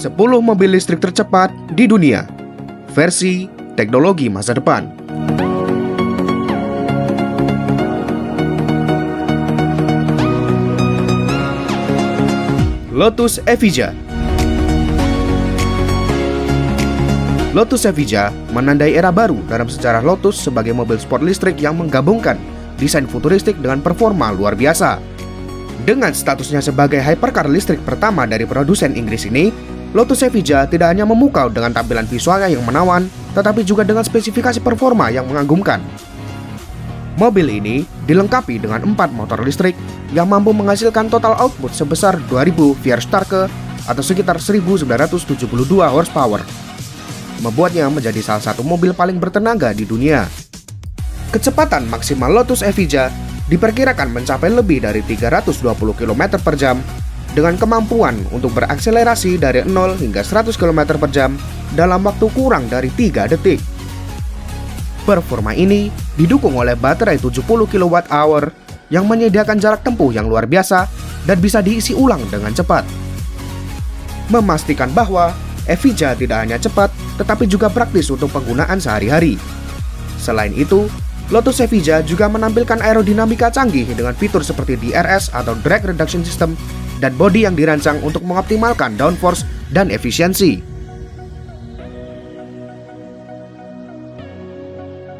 10 mobil listrik tercepat di dunia, versi teknologi masa depan. Lotus Evija. Lotus Evija menandai era baru dalam sejarah Lotus sebagai mobil sport listrik yang menggabungkan desain futuristik dengan performa luar biasa. Dengan statusnya sebagai hypercar listrik pertama dari produsen Inggris ini, Lotus Evija tidak hanya memukau dengan tampilan visualnya yang menawan, tetapi juga dengan spesifikasi performa yang mengagumkan. Mobil ini dilengkapi dengan 4 motor listrik yang mampu menghasilkan total output sebesar 2000 Vierstärke atau sekitar 1972 horsepower, membuatnya menjadi salah satu mobil paling bertenaga di dunia. Kecepatan maksimal Lotus Evija diperkirakan mencapai lebih dari 320 km per jam dengan kemampuan untuk berakselerasi dari 0 hingga 100 km per jam dalam waktu kurang dari 3 detik. Performa ini didukung oleh baterai 70 kWh yang menyediakan jarak tempuh yang luar biasa dan bisa diisi ulang dengan cepat, memastikan bahwa Evija tidak hanya cepat tetapi juga praktis untuk penggunaan sehari-hari. Selain itu, Lotus Evija juga menampilkan aerodinamika canggih dengan fitur seperti DRS atau Drag Reduction System dan bodi yang dirancang untuk mengoptimalkan downforce dan efisiensi.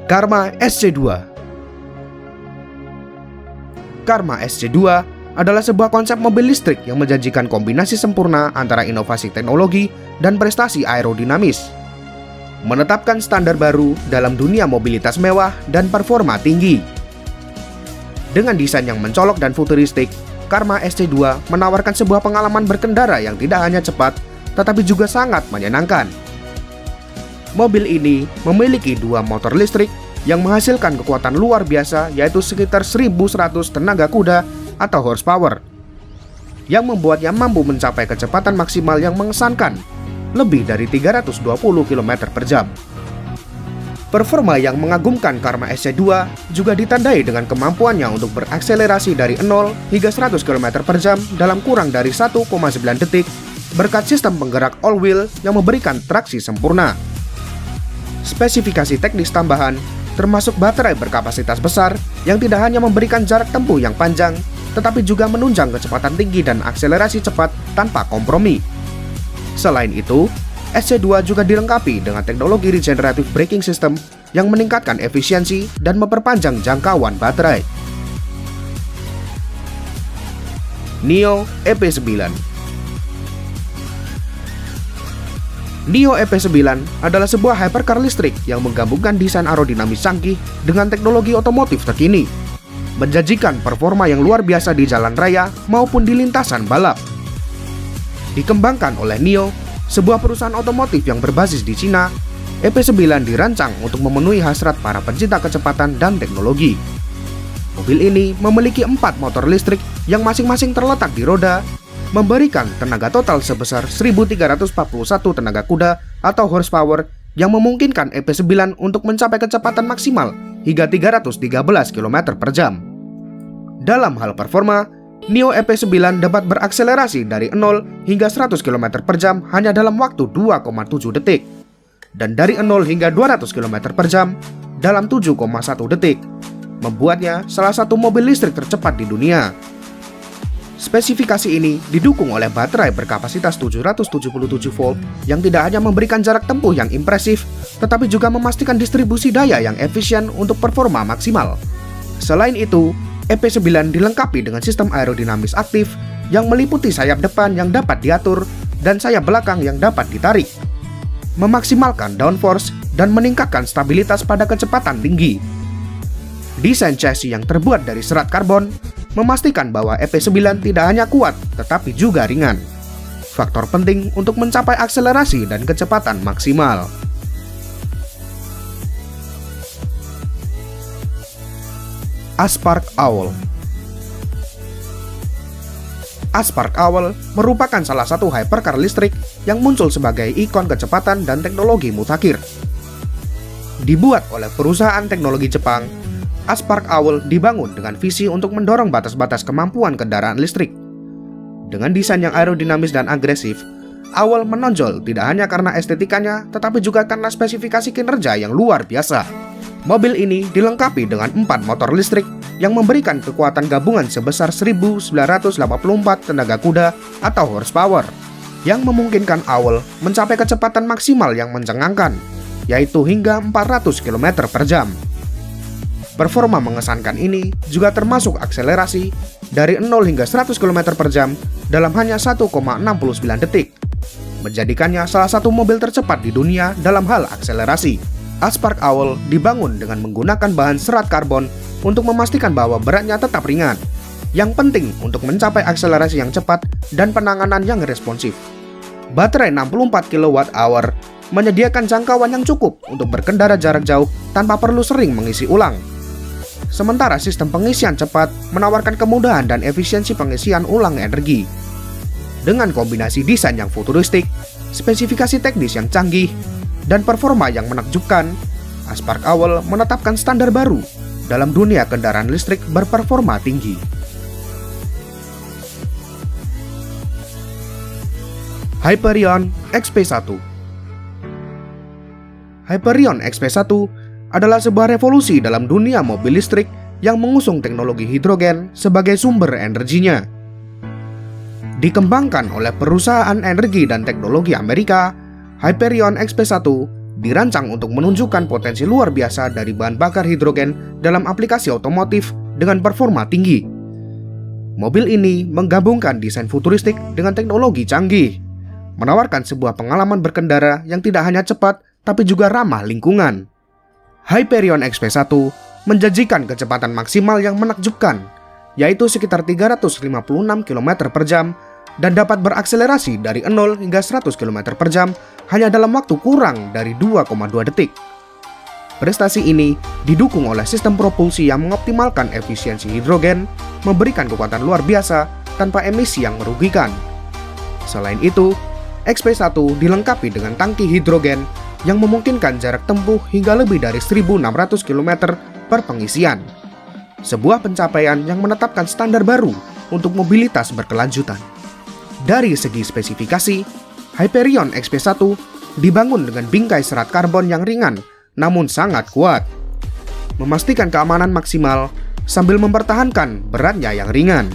Karma SC2. Karma SC2 adalah sebuah konsep mobil listrik yang menjanjikan kombinasi sempurna antara inovasi teknologi dan prestasi aerodinamis, menetapkan standar baru dalam dunia mobilitas mewah dan performa tinggi. Dengan desain yang mencolok dan futuristik, Karma SC2 menawarkan sebuah pengalaman berkendara yang tidak hanya cepat, tetapi juga sangat menyenangkan. Mobil ini memiliki 2 motor listrik yang menghasilkan kekuatan luar biasa, yaitu sekitar 1100 tenaga kuda atau horsepower, yang membuatnya mampu mencapai kecepatan maksimal yang mengesankan, lebih dari 320 km per jam. Performa yang mengagumkan Karma SC2 juga ditandai dengan kemampuannya untuk berakselerasi dari 0 hingga 100 km per jam dalam kurang dari 1,9 detik berkat sistem penggerak all-wheel yang memberikan traksi sempurna. Spesifikasi teknis tambahan termasuk baterai berkapasitas besar yang tidak hanya memberikan jarak tempuh yang panjang, tetapi juga menunjang kecepatan tinggi dan akselerasi cepat tanpa kompromi. Selain itu, SC2 juga dilengkapi dengan teknologi regenerative braking system yang meningkatkan efisiensi dan memperpanjang jangkauan baterai. NIO EP9. NIO EP9 adalah sebuah hypercar listrik yang menggabungkan desain aerodinamis canggih dengan teknologi otomotif terkini, menjanjikan performa yang luar biasa di jalan raya maupun di lintasan balap. Dikembangkan oleh NIO, sebuah perusahaan otomotif yang berbasis di Cina, EP9 dirancang untuk memenuhi hasrat para pencinta kecepatan dan teknologi. Mobil ini memiliki 4 motor listrik yang masing-masing terletak di roda, memberikan tenaga total sebesar 1341 tenaga kuda atau horsepower yang memungkinkan EP9 untuk mencapai kecepatan maksimal hingga 313 km per jam. Dalam hal performa, NIO EP9 dapat berakselerasi dari 0 hingga 100 km per jam hanya dalam waktu 2,7 detik, dan dari 0 hingga 200 km per jam dalam 7,1 detik, membuatnya salah satu mobil listrik tercepat di dunia. Spesifikasi ini didukung oleh baterai berkapasitas 777 volt yang tidak hanya memberikan jarak tempuh yang impresif, tetapi juga memastikan distribusi daya yang efisien untuk performa maksimal. Selain itu, EP9 dilengkapi dengan sistem aerodinamis aktif yang meliputi sayap depan yang dapat diatur dan sayap belakang yang dapat ditarik, memaksimalkan downforce dan meningkatkan stabilitas pada kecepatan tinggi. Desain chassis yang terbuat dari serat karbon memastikan bahwa EP9 tidak hanya kuat tetapi juga ringan, faktor penting untuk mencapai akselerasi dan kecepatan maksimal. Aspark Owl. Aspark Owl merupakan salah satu hypercar listrik yang muncul sebagai ikon kecepatan dan teknologi mutakhir. Dibuat oleh perusahaan teknologi Jepang, Aspark Owl dibangun dengan visi untuk mendorong batas-batas kemampuan kendaraan listrik. Dengan desain yang aerodinamis dan agresif, Owl menonjol tidak hanya karena estetikanya, tetapi juga karena spesifikasi kinerja yang luar biasa. Mobil ini dilengkapi dengan 4 motor listrik yang memberikan kekuatan gabungan sebesar 1984 tenaga kuda atau horsepower, yang memungkinkan Owl mencapai kecepatan maksimal yang mencengangkan, yaitu hingga 400 km per jam. Performa mengesankan ini juga termasuk akselerasi dari 0 hingga 100 km per jam dalam hanya 1,69 detik, menjadikannya salah satu mobil tercepat di dunia dalam hal akselerasi. Spark Owl dibangun dengan menggunakan bahan serat karbon untuk memastikan bahwa beratnya tetap ringan, yang penting untuk mencapai akselerasi yang cepat dan penanganan yang responsif. Baterai 64 kWh menyediakan jangkauan yang cukup untuk berkendara jarak jauh tanpa perlu sering mengisi ulang. Sementara sistem pengisian cepat menawarkan kemudahan dan efisiensi pengisian ulang energi. Dengan kombinasi desain yang futuristik, spesifikasi teknis yang canggih, dan performa yang menakjubkan, Spark Owl menetapkan standar baru dalam dunia kendaraan listrik berperforma tinggi. Hyperion XP1. Hyperion XP1 adalah sebuah revolusi dalam dunia mobil listrik yang mengusung teknologi hidrogen sebagai sumber energinya. Dikembangkan oleh perusahaan energi dan teknologi Amerika, Hyperion XP1 dirancang untuk menunjukkan potensi luar biasa dari bahan bakar hidrogen dalam aplikasi otomotif dengan performa tinggi. Mobil ini menggabungkan desain futuristik dengan teknologi canggih, menawarkan sebuah pengalaman berkendara yang tidak hanya cepat tapi juga ramah lingkungan. Hyperion XP1 menjanjikan kecepatan maksimal yang menakjubkan, yaitu sekitar 356 km per jam, dan dapat berakselerasi dari 0 hingga 100 km per jam hanya dalam waktu kurang dari 2,2 detik. Prestasi ini didukung oleh sistem propulsi yang mengoptimalkan efisiensi hidrogen, memberikan kekuatan luar biasa tanpa emisi yang merugikan. Selain itu, XP1 dilengkapi dengan tangki hidrogen yang memungkinkan jarak tempuh hingga lebih dari 1.600 km per pengisian. Sebuah pencapaian yang menetapkan standar baru untuk mobilitas berkelanjutan. Dari segi spesifikasi, Hyperion XP1 dibangun dengan bingkai serat karbon yang ringan namun sangat kuat, memastikan keamanan maksimal sambil mempertahankan beratnya yang ringan.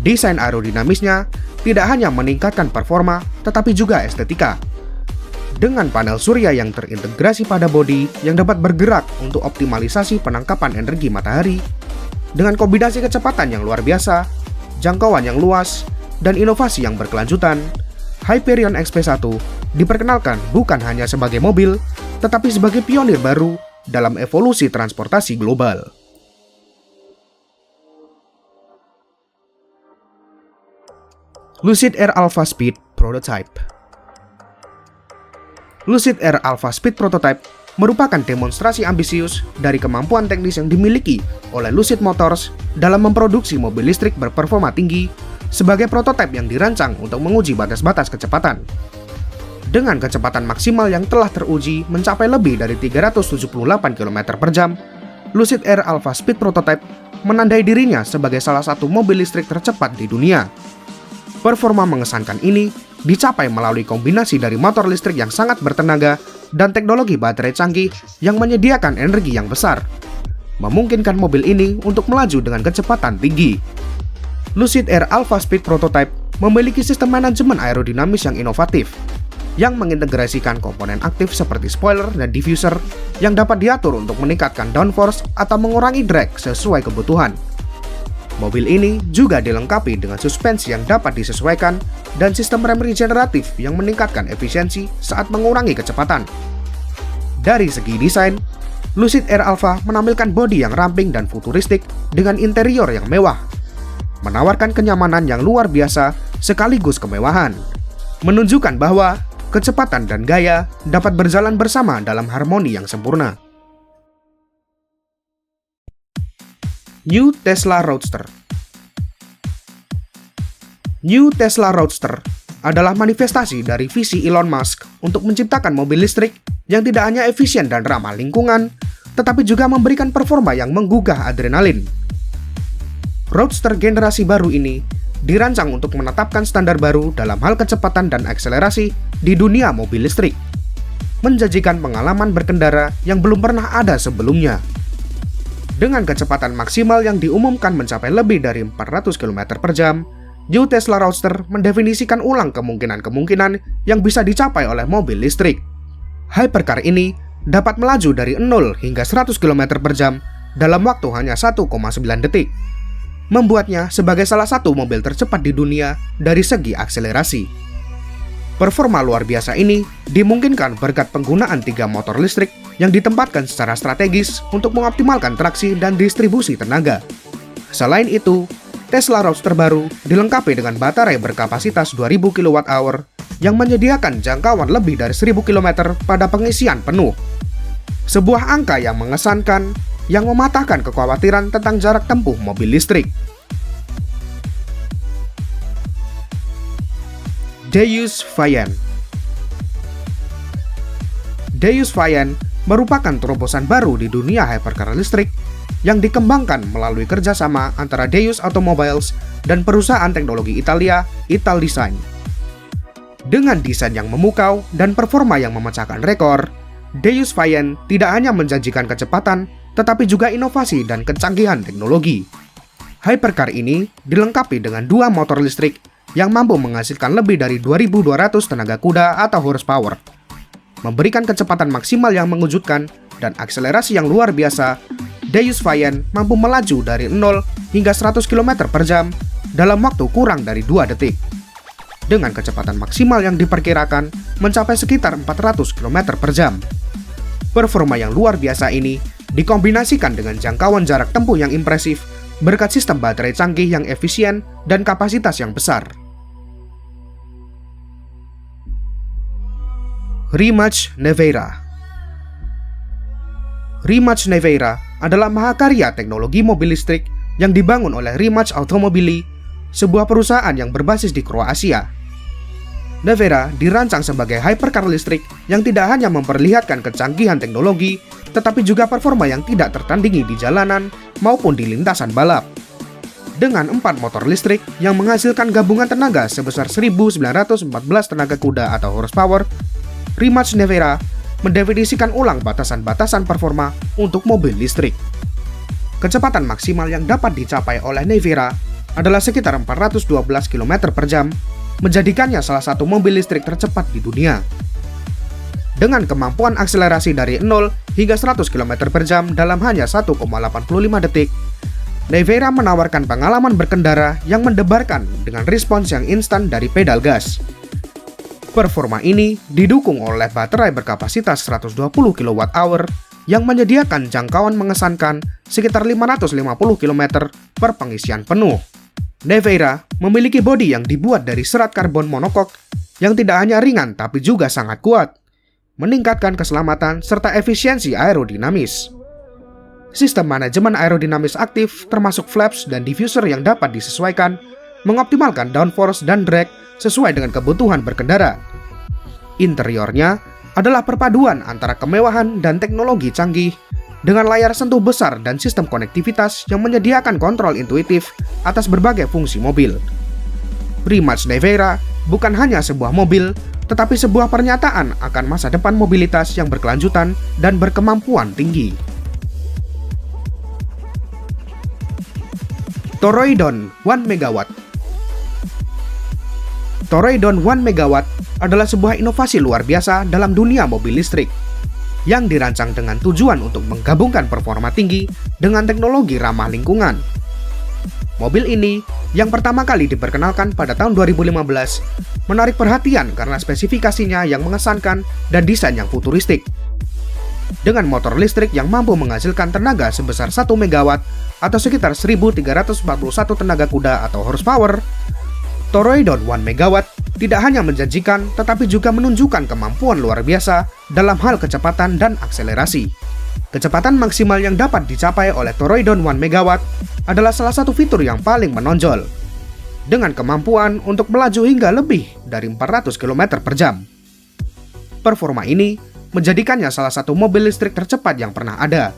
Desain aerodinamisnya tidak hanya meningkatkan performa tetapi juga estetika. Dengan panel surya yang terintegrasi pada bodi yang dapat bergerak untuk optimalisasi penangkapan energi matahari, dengan kombinasi kecepatan yang luar biasa, jangkauan yang luas, dan inovasi yang berkelanjutan, Hyperion XP1 diperkenalkan bukan hanya sebagai mobil, tetapi sebagai pionir baru dalam evolusi transportasi global. Lucid Air Alpha Speed Prototype. Lucid Air Alpha Speed Prototype merupakan demonstrasi ambisius dari kemampuan teknis yang dimiliki oleh Lucid Motors dalam memproduksi mobil listrik berperforma tinggi sebagai prototipe yang dirancang untuk menguji batas-batas kecepatan. Dengan kecepatan maksimal yang telah teruji mencapai lebih dari 378 km per jam, Lucid Air Alpha Speed Prototype menandai dirinya sebagai salah satu mobil listrik tercepat di dunia. Performa mengesankan ini dicapai melalui kombinasi dari motor listrik yang sangat bertenaga dan teknologi baterai canggih yang menyediakan energi yang besar, memungkinkan mobil ini untuk melaju dengan kecepatan tinggi. Lucid Air Alpha Speed Prototype memiliki sistem manajemen aerodinamis yang inovatif, yang mengintegrasikan komponen aktif seperti spoiler dan diffuser yang dapat diatur untuk meningkatkan downforce atau mengurangi drag sesuai kebutuhan. Mobil ini juga dilengkapi dengan suspensi yang dapat disesuaikan dan sistem rem regeneratif yang meningkatkan efisiensi saat mengurangi kecepatan. Dari segi desain, Lucid Air Alpha menampilkan bodi yang ramping dan futuristik dengan interior yang mewah, menawarkan kenyamanan yang luar biasa sekaligus kemewahan, menunjukkan bahwa kecepatan dan gaya dapat berjalan bersama dalam harmoni yang sempurna. New Tesla Roadster. New Tesla Roadster adalah manifestasi dari visi Elon Musk untuk menciptakan mobil listrik yang tidak hanya efisien dan ramah lingkungan, tetapi juga memberikan performa yang menggugah adrenalin. Roadster generasi baru ini dirancang untuk menetapkan standar baru dalam hal kecepatan dan akselerasi di dunia mobil listrik, menjanjikan pengalaman berkendara yang belum pernah ada sebelumnya. Dengan kecepatan maksimal yang diumumkan mencapai lebih dari 400 km per jam, New Tesla Roadster mendefinisikan ulang kemungkinan-kemungkinan yang bisa dicapai oleh mobil listrik. Hypercar ini dapat melaju dari 0 hingga 100 km per jam dalam waktu hanya 1,9 detik, membuatnya sebagai salah satu mobil tercepat di dunia dari segi akselerasi. Performa luar biasa ini dimungkinkan berkat penggunaan 3 motor listrik yang ditempatkan secara strategis untuk mengoptimalkan traksi dan distribusi tenaga. Selain itu, Tesla Roadster baru dilengkapi dengan baterai berkapasitas 2000 kWh yang menyediakan jangkauan lebih dari 1000 km pada pengisian penuh. Sebuah angka yang mengesankan yang mematahkan kekhawatiran tentang jarak tempuh mobil listrik. Deus Vayent. Deus Vayent merupakan terobosan baru di dunia hypercar listrik yang dikembangkan melalui kerjasama antara Deus Automobiles dan perusahaan teknologi Italia, Italdesign. Dengan desain yang memukau dan performa yang memecahkan rekor, Deus Vayent tidak hanya menjanjikan kecepatan, tetapi juga inovasi dan kecanggihan teknologi. Hypercar ini dilengkapi dengan 2 motor listrik yang mampu menghasilkan lebih dari 2.200 tenaga kuda atau horsepower, memberikan kecepatan maksimal yang mengejutkan dan akselerasi yang luar biasa. Deus Vayent mampu melaju dari 0 hingga 100 km per jam dalam waktu kurang dari 2 detik, dengan kecepatan maksimal yang diperkirakan mencapai sekitar 400 km per jam. Performa yang luar biasa ini dikombinasikan dengan jangkauan jarak tempuh yang impresif berkat sistem baterai canggih yang efisien dan kapasitas yang besar. Rimac Nevera. Rimac Nevera adalah mahakarya teknologi mobil listrik yang dibangun oleh Rimac Automobili, sebuah perusahaan yang berbasis di Kroasia. Nevera dirancang sebagai hypercar listrik yang tidak hanya memperlihatkan kecanggihan teknologi, tetapi juga performa yang tidak tertandingi di jalanan maupun di lintasan balap. Dengan 4 motor listrik yang menghasilkan gabungan tenaga sebesar 1914 tenaga kuda atau horsepower, Rimac Nevera mendefinisikan ulang batasan-batasan performa untuk mobil listrik. Kecepatan maksimal yang dapat dicapai oleh Nevera adalah sekitar 412 km per jam, menjadikannya salah satu mobil listrik tercepat di dunia. Dengan kemampuan akselerasi dari 0 hingga 100 km per jam dalam hanya 1,85 detik, Nevera menawarkan pengalaman berkendara yang mendebarkan dengan respons yang instan dari pedal gas. Performa ini didukung oleh baterai berkapasitas 120 kWh yang menyediakan jangkauan mengesankan sekitar 550 km per pengisian penuh. Nevera memiliki bodi yang dibuat dari serat karbon monokok yang tidak hanya ringan tapi juga sangat kuat, meningkatkan keselamatan serta efisiensi aerodinamis. Sistem manajemen aerodinamis aktif termasuk flaps dan diffuser yang dapat disesuaikan, mengoptimalkan downforce dan drag sesuai dengan kebutuhan berkendara. Interiornya adalah perpaduan antara kemewahan dan teknologi canggih dengan layar sentuh besar dan sistem konektivitas yang menyediakan kontrol intuitif atas berbagai fungsi mobil. Rimac Nevera bukan hanya sebuah mobil, tetapi sebuah pernyataan akan masa depan mobilitas yang berkelanjutan dan berkemampuan tinggi. Toroidon 1 MW. Toroidon 1 MW adalah sebuah inovasi luar biasa dalam dunia mobil listrik yang dirancang dengan tujuan untuk menggabungkan performa tinggi dengan teknologi ramah lingkungan. Mobil ini yang pertama kali diperkenalkan pada tahun 2015 menarik perhatian karena spesifikasinya yang mengesankan dan desain yang futuristik. Dengan motor listrik yang mampu menghasilkan tenaga sebesar 1 MW atau sekitar 1341 tenaga kuda atau horsepower, Toroidon 1 MW tidak hanya menjanjikan tetapi juga menunjukkan kemampuan luar biasa dalam hal kecepatan dan akselerasi. Kecepatan maksimal yang dapat dicapai oleh Toroidon 1 MW adalah salah satu fitur yang paling menonjol, dengan kemampuan untuk melaju hingga lebih dari 400 km per jam. Performa ini menjadikannya salah satu mobil listrik tercepat yang pernah ada,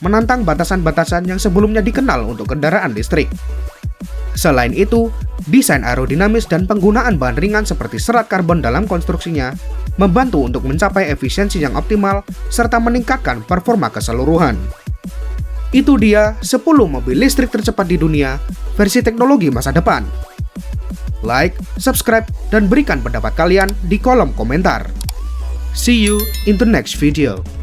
menantang batasan-batasan yang sebelumnya dikenal untuk kendaraan listrik. Selain itu, desain aerodinamis dan penggunaan bahan ringan seperti serat karbon dalam konstruksinya membantu untuk mencapai efisiensi yang optimal serta meningkatkan performa keseluruhan. Itu dia 10 mobil listrik tercepat di dunia versi teknologi masa depan. Like, subscribe, dan berikan pendapat kalian di kolom komentar. See you in the next video.